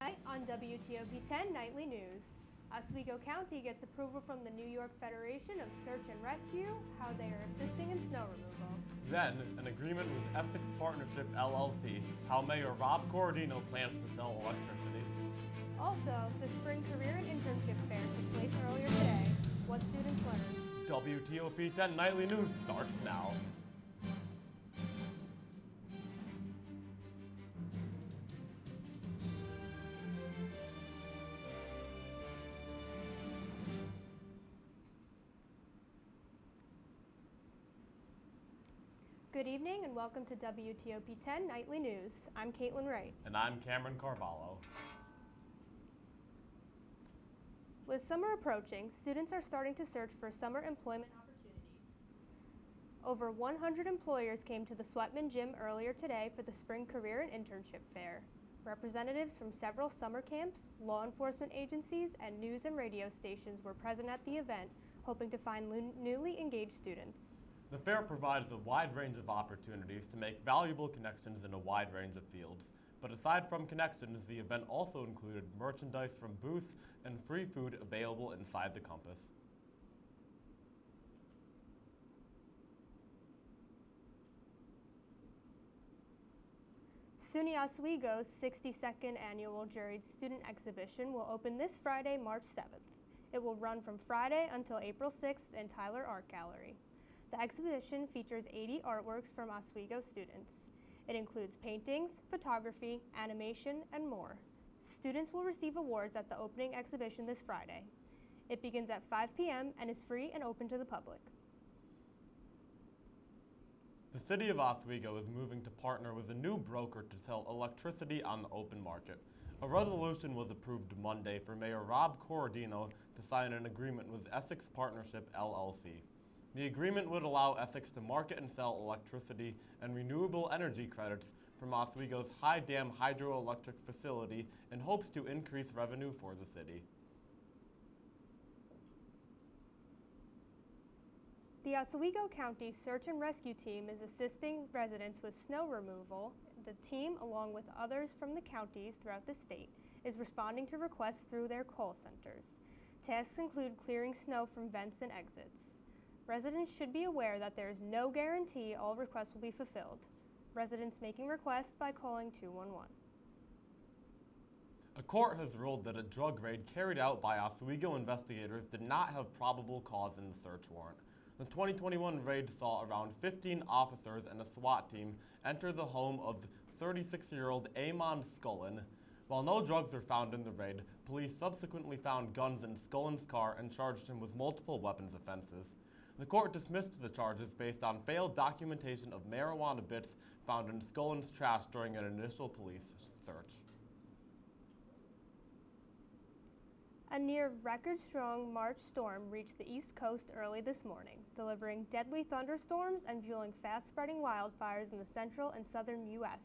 Tonight on WTOP-10 Nightly News, Oswego County gets approval from the New York Federation of Search and Rescue, how they are assisting in snow removal. Then, an agreement with Essex Partnership LLC, how Mayor Rob Corradino plans to sell electricity. Also, the Spring Career and Internship Fair took place earlier today. What students learned? WTOP-10 Nightly News starts now. Good evening and welcome to WTOP-10 Nightly News. I'm Caitlin Wright. And I'm Cameron Carvalho. With summer approaching, students are starting to search for summer employment opportunities. Over 100 employers came to the Sweatman Gym earlier today for the Spring Career and Internship Fair. Representatives from several summer camps, law enforcement agencies, and news and radio stations were present at the event, hoping to find newly engaged students. The fair provides a wide range of opportunities to make valuable connections in a wide range of fields. But aside from connections, the event also included merchandise from booths and free food available inside the campus. SUNY Oswego's 62nd Annual Juried Student Exhibition will open this Friday, March 7th. It will run from Friday until April 6th in Tyler Art Gallery. The exhibition features 80 artworks from Oswego students. It includes paintings, photography, animation, and more. Students will receive awards at the opening exhibition this Friday. It begins at 5 p.m. and is free and open to the public. The City of Oswego is moving to partner with a new broker to sell electricity on the open market. A resolution was approved Monday for Mayor Rob Corradino to sign an agreement with Essex Partnership LLC. The agreement would allow Essex to market and sell electricity and renewable energy credits from Oswego's High Dam hydroelectric facility in hopes to increase revenue for the city. The Oswego County Search and Rescue Team is assisting residents with snow removal. The team, along with others from the counties throughout the state, is responding to requests through their call centers. Tasks include clearing snow from vents and exits. Residents should be aware that there is no guarantee all requests will be fulfilled. Residents making requests by calling 211. A court has ruled that a drug raid carried out by Oswego investigators did not have probable cause in the search warrant. The 2021 raid saw around 15 officers and a SWAT team enter the home of 36-year-old Amon Scullin. While no drugs were found in the raid, police subsequently found guns in Scullin's car and charged him with multiple weapons offenses. The court dismissed the charges based on failed documentation of marijuana bits found in Scullin's trash during an initial police search. A near record-strong March storm reached the East Coast early this morning, delivering deadly thunderstorms and fueling fast-spreading wildfires in the central and southern U.S.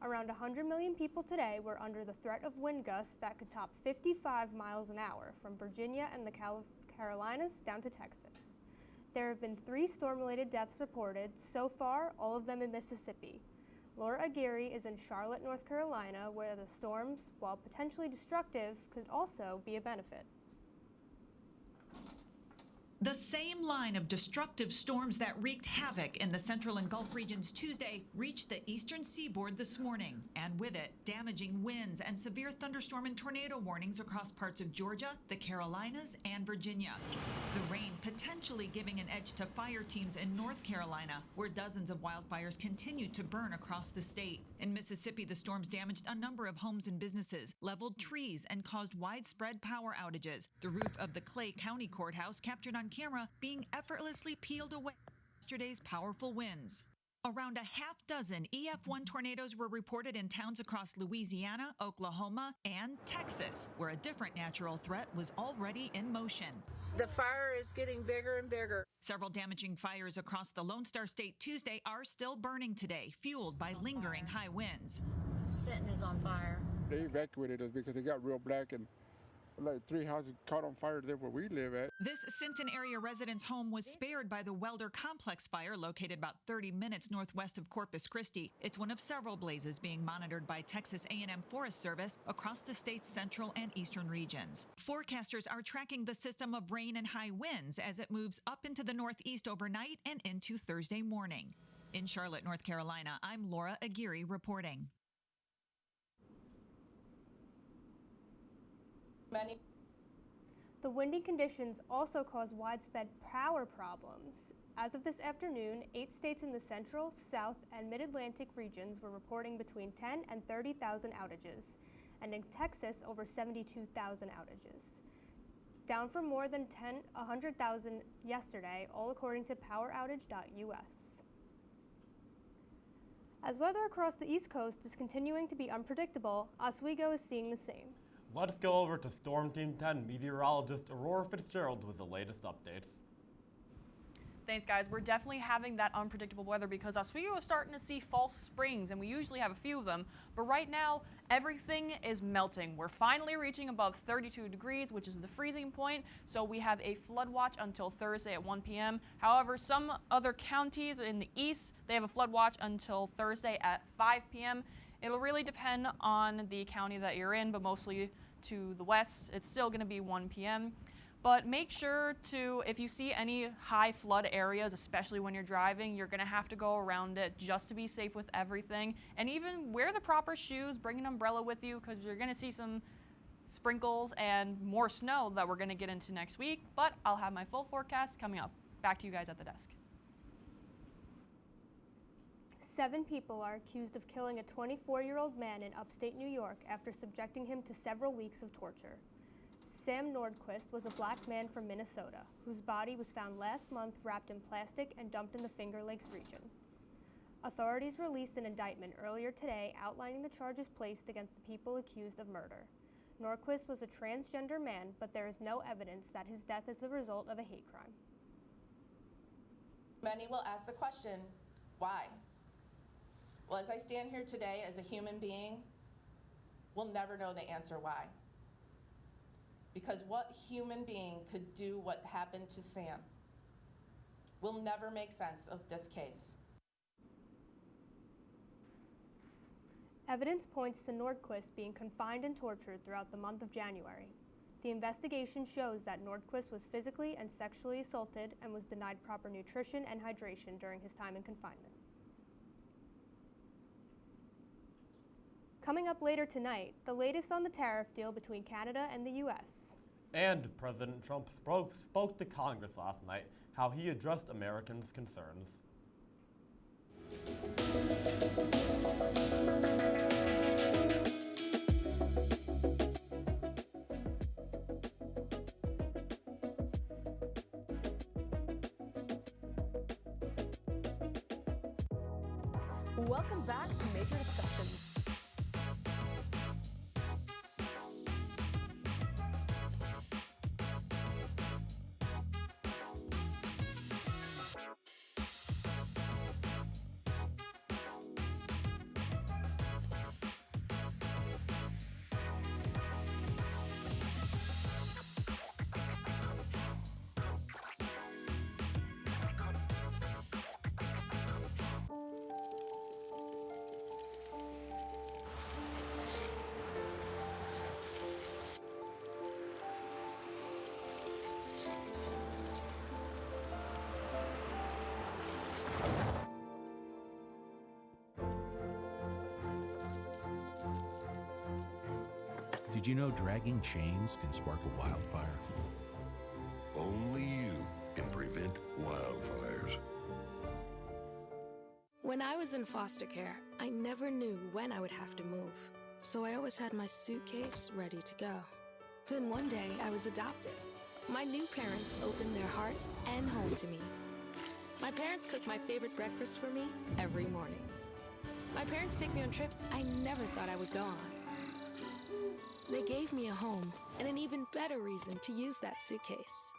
Around 100 million people today were under the threat of wind gusts that could top 55 miles an hour from Virginia and the Carolinas down to Texas. There have been 3 storm-related deaths reported, so far all of them in Mississippi. Laura Aguirre is in Charlotte, North Carolina, where the storms, while potentially destructive, could also be a benefit. The same line of destructive storms that wreaked havoc in the central and Gulf regions Tuesday reached the eastern seaboard this morning, and with it, damaging winds and severe thunderstorm and tornado warnings across parts of Georgia, the Carolinas, and Virginia. The rain potentially giving an edge to fire teams in North Carolina, where dozens of wildfires continue to burn across the state. In Mississippi, the storms damaged a number of homes and businesses, leveled trees, and caused widespread power outages. The roof of the Clay County Courthouse captured on camera being effortlessly peeled away by yesterday's powerful winds. Around a half dozen EF1 tornadoes were reported in towns across Louisiana, Oklahoma, and Texas, where a different natural threat was already in motion. The fire is getting bigger and bigger. Several damaging fires across the Lone Star State Tuesday are still burning today, fueled by lingering high winds. Sinton is on fire. They evacuated us because it got real black and Like 3 houses caught on fire there where we live at. This Sinton area resident's home was spared by the Welder Complex fire located about 30 minutes northwest of Corpus Christi. It's one of several blazes being monitored by Texas A&M Forest Service across the state's central and eastern regions. Forecasters are tracking the system of rain and high winds as it moves up into the northeast overnight and into Thursday morning. In Charlotte, North Carolina, I'm Laura Aguirre reporting. The windy conditions also cause widespread power problems. As of this afternoon, 8 states in the central, south, and mid-Atlantic regions were reporting between 10 and 30,000 outages, and in Texas, over 72,000 outages. Down from more than 100,000 yesterday, all according to poweroutage.us. As weather across the East Coast is continuing to be unpredictable, Oswego is seeing the same. Let's go over to Storm Team 10 meteorologist Aurora Fitzgerald with the latest updates. Thanks, guys. We're definitely having that unpredictable weather because Oswego is starting to see false springs, and we usually have a few of them. But right now, everything is melting. We're finally reaching above 32 degrees, which is the freezing point. So we have a flood watch until Thursday at 1 p.m. However, some other counties in the east, they have a flood watch until Thursday at 5 p.m. It'll really depend on the county that you're in, but mostly to the west, it's still going to be 1 p.m. But make sure to, if you see any high flood areas, especially when you're driving, you're going to have to go around it just to be safe with everything. And even wear the proper shoes, bring an umbrella with you because you're going to see some sprinkles and more snow that we're going to get into next week. But I'll have my full forecast coming up. Back to you guys at the desk. 7 people are accused of killing a 24-year-old man in upstate New York after subjecting him to several weeks of torture. Sam Nordquist was a black man from Minnesota, whose body was found last month wrapped in plastic and dumped in the Finger Lakes region. Authorities released an indictment earlier today outlining the charges placed against the people accused of murder. Nordquist was a transgender man, but there is no evidence that his death is the result of a hate crime. Many will ask the question, why? Well, as I stand here today as a human being, we'll never know the answer why. Because what human being could do what happened to Sam? We'll never make sense of this case. Evidence points to Nordquist being confined and tortured throughout the month of January. The investigation shows that Nordquist was physically and sexually assaulted and was denied proper nutrition and hydration during his time in confinement. Coming up later tonight, the latest on the tariff deal between Canada and the U.S. And President Trump spoke to Congress last night how he addressed Americans' concerns. Welcome back to Major Discussions. Did you know dragging chains can spark a wildfire? Only you can prevent wildfires. When I was in foster care, I never knew when I would have to move, so I always had my suitcase ready to go. Then one day, I was adopted. My new parents opened their hearts and home to me. My parents cook my favorite breakfast for me every morning. My parents take me on trips I never thought I would go on. They gave me a home and an even better reason to use that suitcase.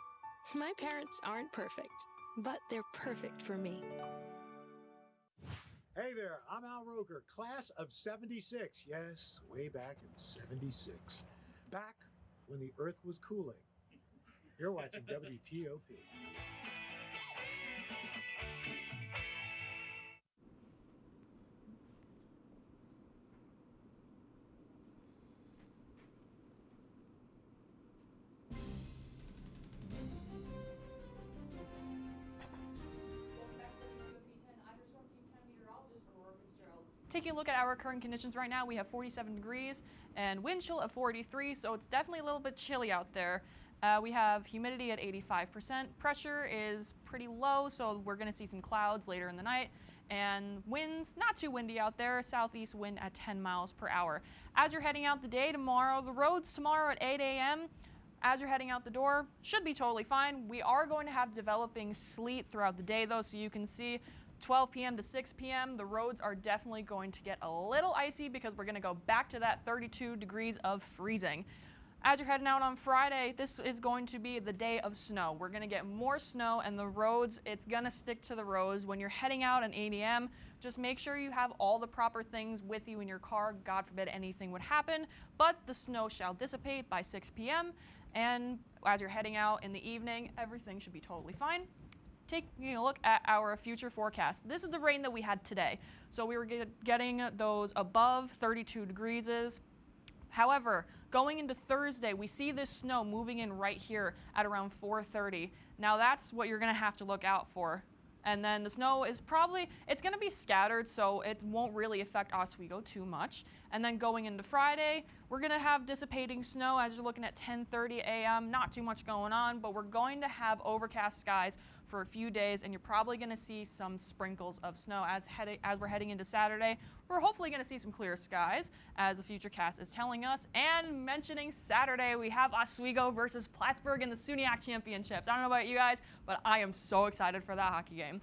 My parents aren't perfect, but they're perfect for me. Hey there, I'm Al Roker, class of 76. Yes, way back in 76. Back when the Earth was cooling. You're watching WTOP. Taking a look at our current conditions right now, we have 47 degrees and wind chill at 43, so it's definitely a little bit chilly out there. We have humidity at 85%. Pressure is pretty low, so we're going to see some clouds later in the night. And winds, not too windy out there, southeast wind at 10 miles per hour. As you're heading out the day tomorrow, the roads tomorrow at 8 a.m., as you're heading out the door, should be totally fine. We are going to have developing sleet throughout the day, though, so you can see 12 p.m. to 6 p.m., the roads are definitely going to get a little icy because we're going to go back to that 32 degrees of freezing. As you're heading out on Friday, this is going to be the day of snow. We're going to get more snow, and the roads, it's going to stick to the roads. When you're heading out at 8 a.m., just make sure you have all the proper things with you in your car. God forbid anything would happen, but the snow shall dissipate by 6 p.m., and as you're heading out in the evening, everything should be totally fine. Taking a look at our future forecast. This is the rain that we had today. So we were getting those above 32 degrees. However, going into Thursday, we see this snow moving in right here at around 4:30. Now that's what you're going to have to look out for. And then the snow is it's going to be scattered, so it won't really affect Oswego too much. And then going into Friday, we're going to have dissipating snow as you're looking at 10:30 a.m. Not too much going on, but we're going to have overcast skies for a few days, and you're probably going to see some sprinkles of snow as we're heading into Saturday. We're hopefully going to see some clear skies, as the Futurecast is telling us. And mentioning Saturday, we have Oswego versus Plattsburgh in the SUNYAC Championships. I don't know about you guys, but I am so excited for that hockey game.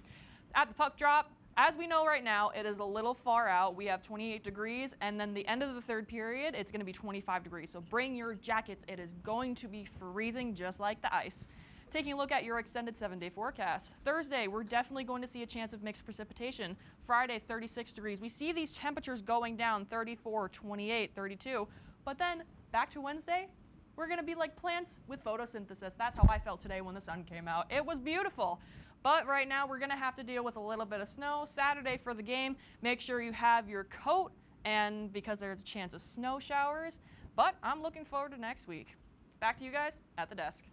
At the puck drop, as we know right now, it is a little far out. We have 28 degrees, and then the end of the third period, it's going to be 25 degrees. So bring your jackets. It is going to be freezing just like the ice. Taking a look at your extended 7-day forecast. Thursday, we're definitely going to see a chance of mixed precipitation. Friday, 36 degrees. We see these temperatures going down, 34, 28, 32. But then back to Wednesday, we're going to be like plants with photosynthesis. That's how I felt today when the sun came out. It was beautiful. But right now, we're going to have to deal with a little bit of snow. Saturday for the game, make sure you have your coat, and because there's a chance of snow showers. But I'm looking forward to next week. Back to you guys at the desk.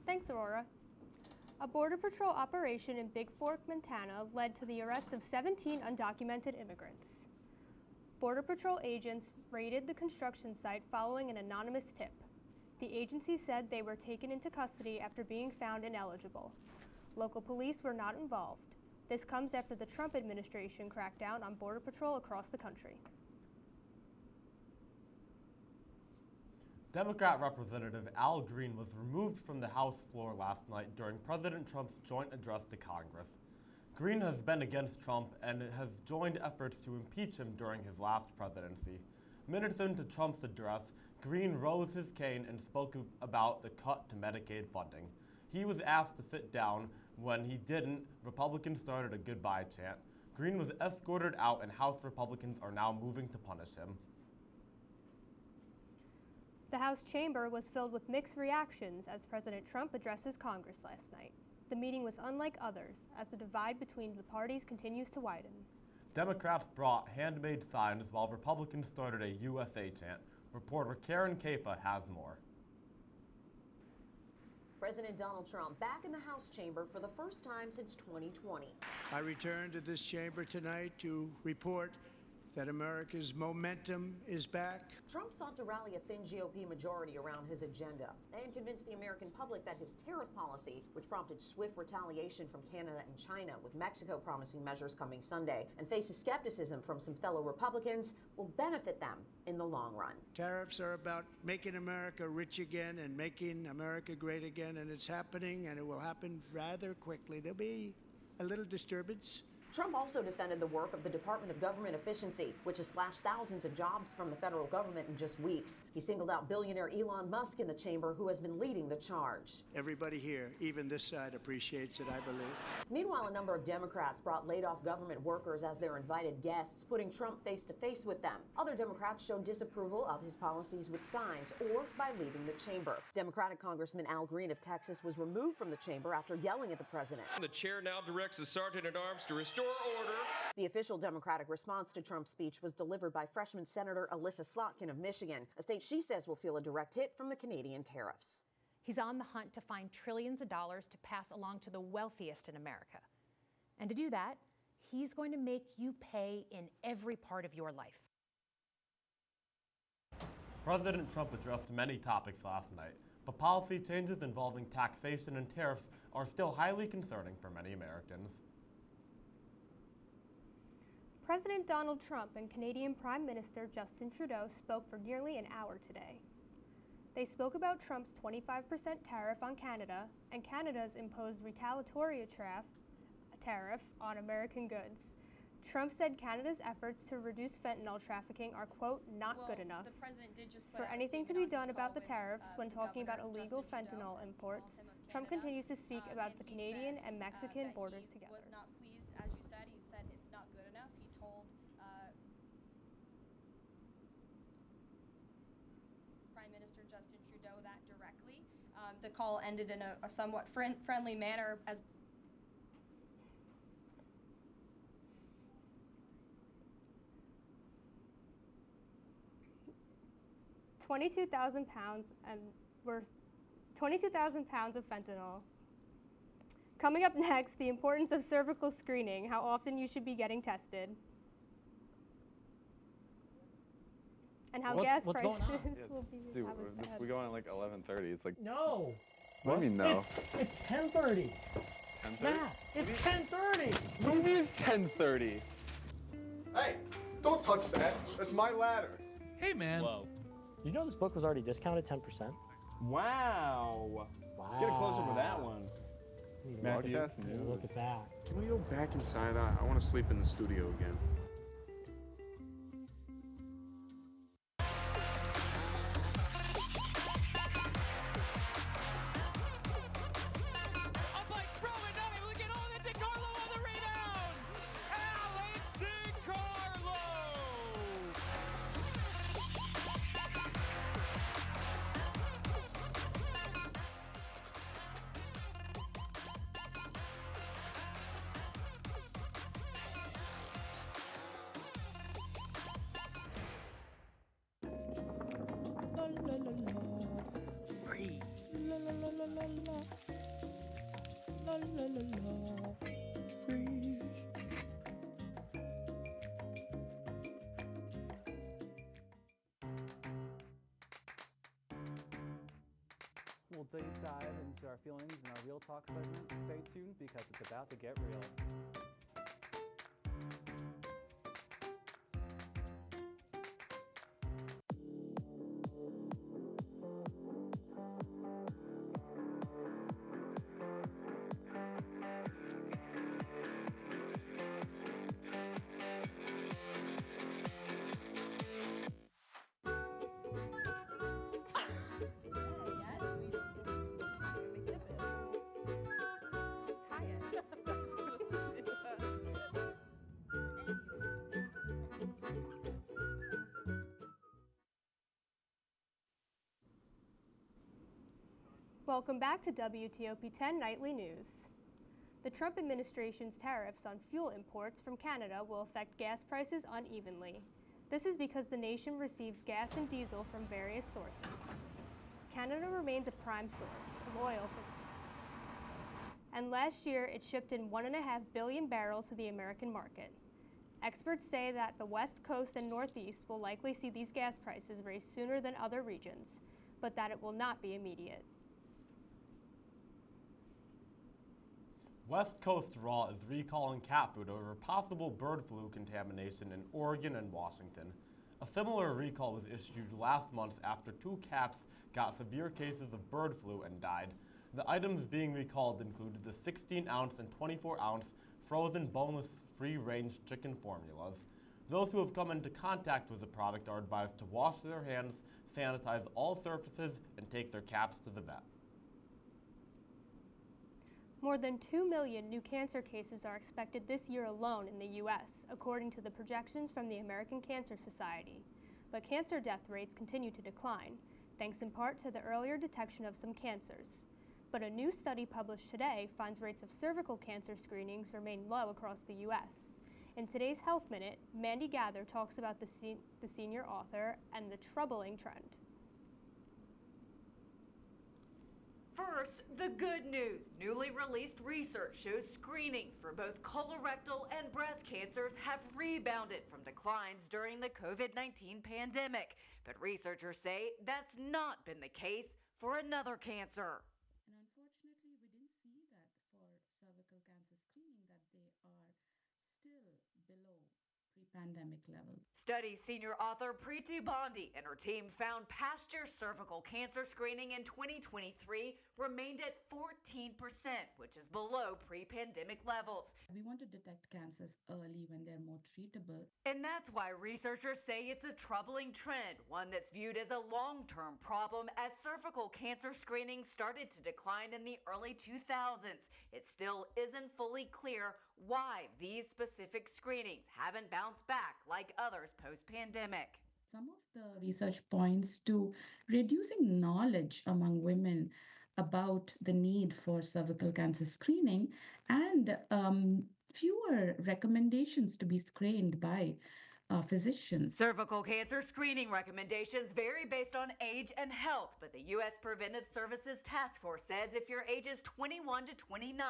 Thanks, Aurora. A Border Patrol operation in Big Fork, Montana led to the arrest of 17 undocumented immigrants. Border Patrol agents raided the construction site following an anonymous tip. The agency said they were taken into custody after being found ineligible. Local police were not involved. This comes after the Trump administration cracked down on Border Patrol across the country. Democrat Representative Al Green was removed from the House floor last night during President Trump's joint address to Congress. Green has been against Trump and has joined efforts to impeach him during his last presidency. Minutes into Trump's address, Green rose his cane and spoke about the cut to Medicaid funding. He was asked to sit down. When he didn't, Republicans started a goodbye chant. Green was escorted out, and House Republicans are now moving to punish him. The House chamber was filled with mixed reactions as President Trump addresses Congress last night. The meeting was unlike others, as the divide between the parties continues to widen. Democrats brought handmade signs while Republicans started a USA chant. Reporter Karen Kafa has more. President Donald Trump back in the House chamber for the first time since 2020. I return to this chamber tonight to report that America's momentum is back. Trump sought to rally a thin GOP majority around his agenda and convince the American public that his tariff policy, which prompted swift retaliation from Canada and China, with Mexico promising measures coming Sunday, and faces skepticism from some fellow Republicans, will benefit them in the long run. Tariffs are about making America rich again and making America great again, and it's happening, and it will happen rather quickly. There'll be a little disturbance, Trump also defended the work of the Department of Government Efficiency, which has slashed thousands of jobs from the federal government in just weeks. He singled out billionaire Elon Musk in the chamber, who has been leading the charge. Everybody here, even this side, appreciates it, I believe. Meanwhile, a number of Democrats brought laid-off government workers as their invited guests, putting Trump face-to-face with them. Other Democrats showed disapproval of his policies with signs or by leaving the chamber. Democratic Congressman Al Green of Texas was removed from the chamber after yelling at the president. The chair now directs the sergeant-at-arms to restore order. The official Democratic response to Trump's speech was delivered by freshman Senator Alyssa Slotkin of Michigan, a state she says will feel a direct hit from the Canadian tariffs. He's on the hunt to find trillions of dollars to pass along to the wealthiest in America. And to do that, he's going to make you pay in every part of your life. President Trump addressed many topics last night, but policy changes involving taxation and tariffs are still highly concerning for many Americans. President Donald Trump and Canadian Prime Minister Justin Trudeau spoke for nearly an hour today. They spoke about Trump's 25% tariff on Canada and Canada's imposed retaliatory tariff on American goods. Trump said Canada's efforts to reduce fentanyl trafficking are, quote, not good enough. The president did just For anything to be done about the tariffs when talking about illegal fentanyl imports, Trump continues to speak about the Canadian and Mexican borders together. Was not pleased, as you said. He said it's not good enough. He told Prime Minister Justin Trudeau that directly. The call ended in a somewhat friendly manner as 22,000 pounds and we're 22,000 pounds of fentanyl. Coming up next, the importance of cervical screening, how often you should be getting tested, and how gas prices will be. Dude, we go on at like 11:30. It's like no. What do you mean no? It's 10:30. 10:30? Matt, it's 10:30. What do you mean it's 10:30? Hey, don't touch that. That's my ladder. Hey, man. Whoa. You know this book was already discounted 10%? Wow. Get a close up of that one. Matthew, Look at that. Can we go back inside? I want to sleep in the studio again. We'll deep dive into our feelings in our Real Talk segment. Stay tuned because it's about to get real. Welcome back to WTOP-10 Nightly News. The Trump administration's tariffs on fuel imports from Canada will affect gas prices unevenly. This is because the nation receives gas and diesel from various sources. Canada remains a prime source of oil for gas, and last year it shipped in 1.5 billion barrels to the American market. Experts say that the West Coast and Northeast will likely see these gas prices raise sooner than other regions, but that it will not be immediate. West Coast Raw is recalling cat food over possible bird flu contamination in Oregon and Washington. A similar recall was issued last month after 2 cats got severe cases of bird flu and died. The items being recalled included the 16-ounce and 24-ounce frozen boneless free-range chicken formulas. Those who have come into contact with the product are advised to wash their hands, sanitize all surfaces, and take their cats to the vet. More than 2 million new cancer cases are expected this year alone in the U.S., according to the projections from the American Cancer Society. But cancer death rates continue to decline, thanks in part to the earlier detection of some cancers. But a new study published today finds rates of cervical cancer screenings remain low across the U.S. In today's Health Minute, Mandy Gather talks about the senior author and the troubling trend. First, the good news. Newly released research shows screenings for both colorectal and breast cancers have rebounded from declines during the COVID-19 pandemic. But researchers say that's not been the case for another cancer. And unfortunately, we didn't see that for cervical cancer screening that they are still below pre-pandemic levels. Study senior author Preeti Bondi and her team found past year cervical cancer screening in 2023 remained at 14%, which is below pre-pandemic levels. We want to detect cancers early when they're more treatable. And that's why researchers say it's a troubling trend, one that's viewed as a long-term problem as cervical cancer screening started to decline in the early 2000s. It still isn't fully clear why these specific screenings haven't bounced back like others post-pandemic. Some of the research points to reducing knowledge among women about the need for cervical cancer screening and fewer recommendations to be screened by physicians. Cervical cancer screening recommendations vary based on age and health, but the U.S. Preventive Services Task Force says if your age is 21 to 29,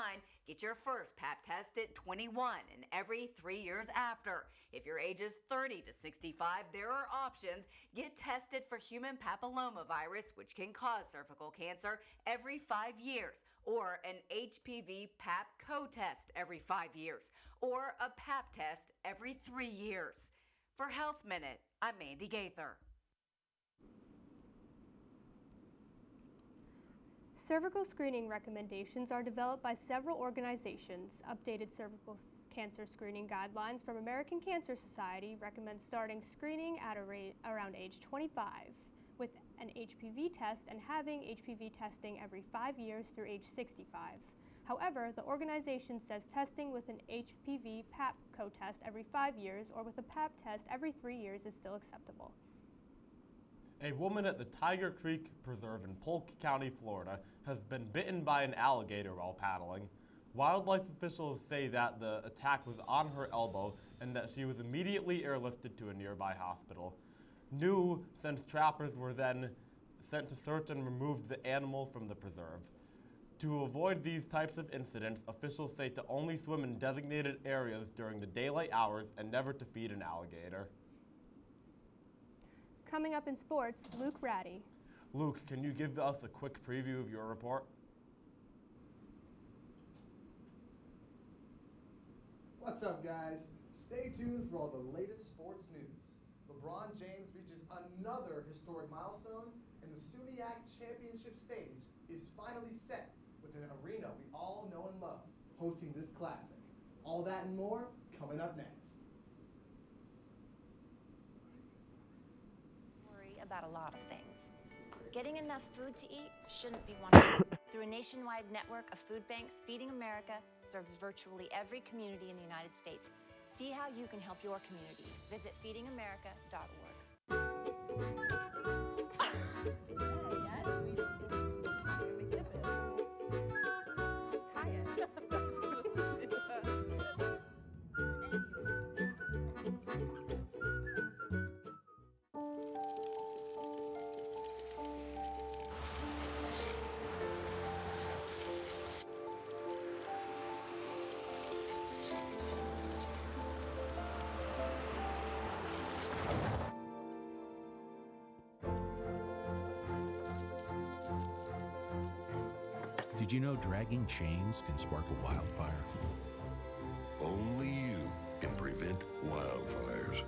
get your first Pap test at 21 and every 3 years after. If your age is 30 to 65, there are options. Get tested for human papillomavirus, which can cause cervical cancer, every 5 years, or an HPV Pap co-test every 5 years, or a Pap test every 3 years. For Health Minute, I'm Mandy Gaither. Cervical screening recommendations are developed by several organizations. Updated cervical cancer screening guidelines from American Cancer Society recommend starting screening at around age 25 with an HPV test and having HPV testing every 5 years through age 65. However, the organization says testing with an HPV Pap co-test every 5 years or with a Pap test every 3 years is still acceptable. A woman at the Tiger Creek Preserve in Polk County, Florida, has been bitten by an alligator while paddling. Wildlife officials say that the attack was on her elbow and that she was immediately airlifted to a nearby hospital. New, since trappers were then sent to search and remove the animal from the preserve. To avoid these types of incidents, officials say to only swim in designated areas during the daylight hours and never to feed an alligator. Coming up in sports, Luke Ratty. Luke, can you give us a quick preview of your report? What's up, guys? Stay tuned for all the latest sports news. LeBron James reaches another historic milestone, and the SUNYAC Championship stage is finally set with an arena we all know and love hosting this classic. All that and more coming up next. Worry about a lot of things. Getting enough food to eat shouldn't be one of them. Through a nationwide network of food banks, Feeding America serves virtually every community in the United States. See how you can help your community. Visit feedingamerica.org. Did you know dragging chains can spark a wildfire? Only you can prevent wildfires.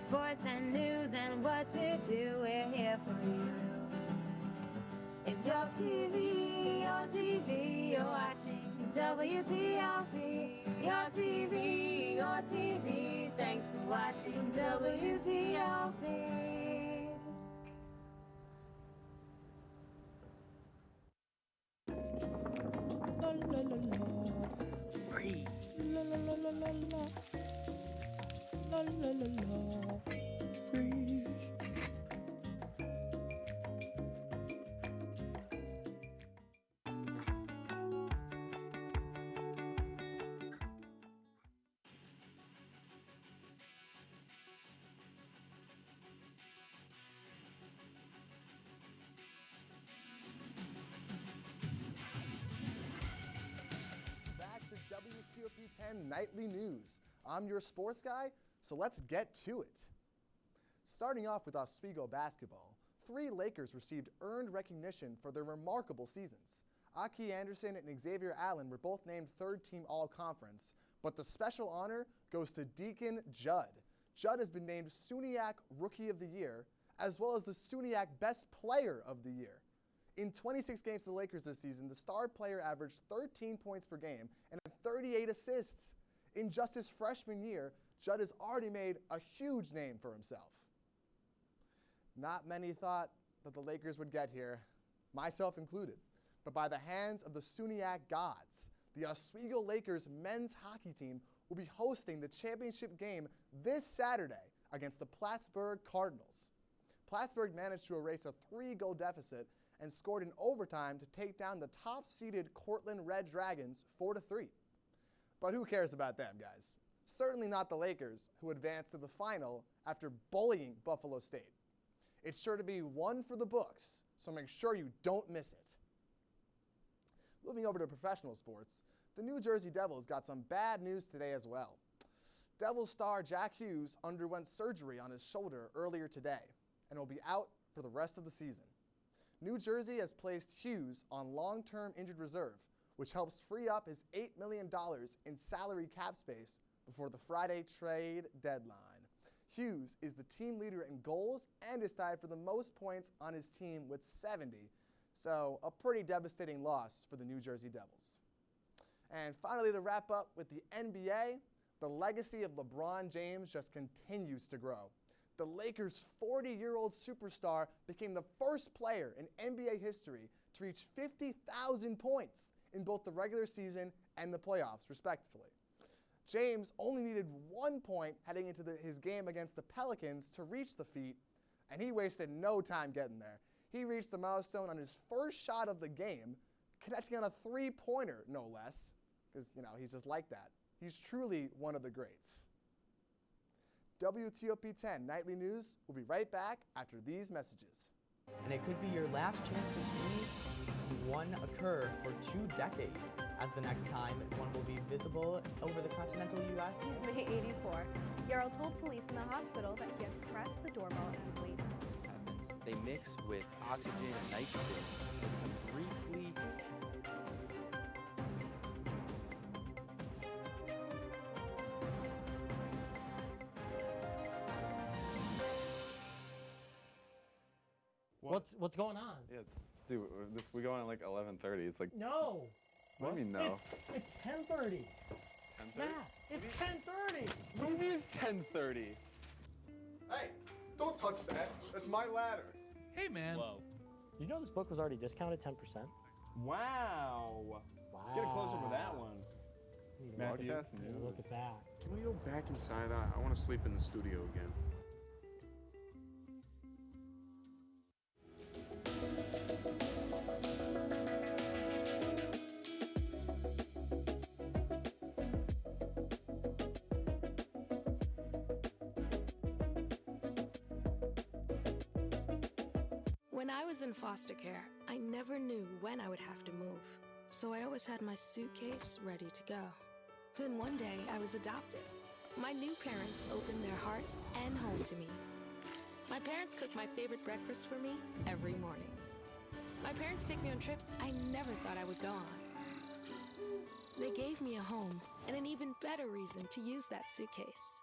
sports and news and what to do, we're here for you. It's your TV, you're watching WTOP. Your TV, thanks for watching WTOP. La la la la. Free. La la la la la la. La la la la. Freeze. Back to WTOP-10 Nightly News. I'm your sports guy, so let's get to it. Starting off with Oswego basketball, 3 Lakers received earned recognition for their remarkable seasons. Aki Anderson and Xavier Allen were both named third-team All-Conference, but the special honor goes to Deacon Judd. Judd has been named SUNYAC Rookie of the Year, as well as the SUNYAC Best Player of the Year. In 26 games for the Lakers this season, the star player averaged 13 points per game and had 38 assists. In just his freshman year, Judd has already made a huge name for himself. Not many thought that the Lakers would get here, myself included. But by the hands of the SUNYAC gods, the Oswego Lakers men's hockey team will be hosting the championship game this Saturday against the Plattsburgh Cardinals. Plattsburgh managed to erase a 3-goal deficit and scored in overtime to take down the top-seeded Cortland Red Dragons 4-3. But who cares about them, guys? Certainly not the Lakers, who advanced to the final after bullying Buffalo State. It's sure to be one for the books, so make sure you don't miss it. Moving over to professional sports, the New Jersey Devils got some bad news today as well. Devils star Jack Hughes underwent surgery on his shoulder earlier today and will be out for the rest of the season. New Jersey has placed Hughes on long-term injured reserve, which helps free up his $8 million in salary cap space before the Friday trade deadline. Hughes is the team leader in goals and is tied for the most points on his team with 70, so a pretty devastating loss for the New Jersey Devils. And finally, to wrap up with the NBA, the legacy of LeBron James just continues to grow. The Lakers' 40-year-old superstar became the first player in NBA history to reach 50,000 points in both the regular season and the playoffs, respectively. James only needed 1 point heading into his game against the Pelicans to reach the feat, and he wasted no time getting there. He reached the milestone on his first shot of the game, connecting on a 3-pointer, no less, because, he's just like that. He's truly one of the greats. WTOP-10 Nightly News will be right back after these messages. And it could be your last chance to see one occur for 2 decades, as the next time one will be visible over the continental U.S. He's May 84. Yarrow told police in the hospital that he had pressed the doorbell and waited. They mix with oxygen and nitrogen and become briefly What's going on? Yeah, dude, we go on at like 11:30. It's like No. What do you mean no? It's 10:30. 10:30? Matt, it's 10:30. What do you mean it's 10:30? Hey, don't touch that. That's my ladder. Hey, man. Whoa. You know this book was already discounted 10%? Wow. Get a close up of that one. Matthew, Look at that. Can we go back inside? I want to sleep in the studio again. When I was in foster care, I never knew when I would have to move, so I always had my suitcase ready to go. Then one day, I was adopted. My new parents opened their hearts and home to me. My parents cook my favorite breakfast for me every morning. My parents take me on trips I never thought I would go on. They gave me a home and an even better reason to use that suitcase.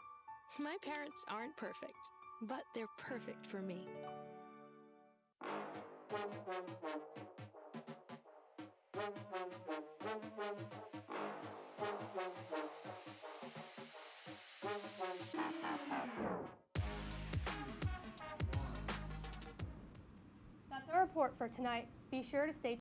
My parents aren't perfect, but they're perfect for me. That's our report for tonight. Be sure to stay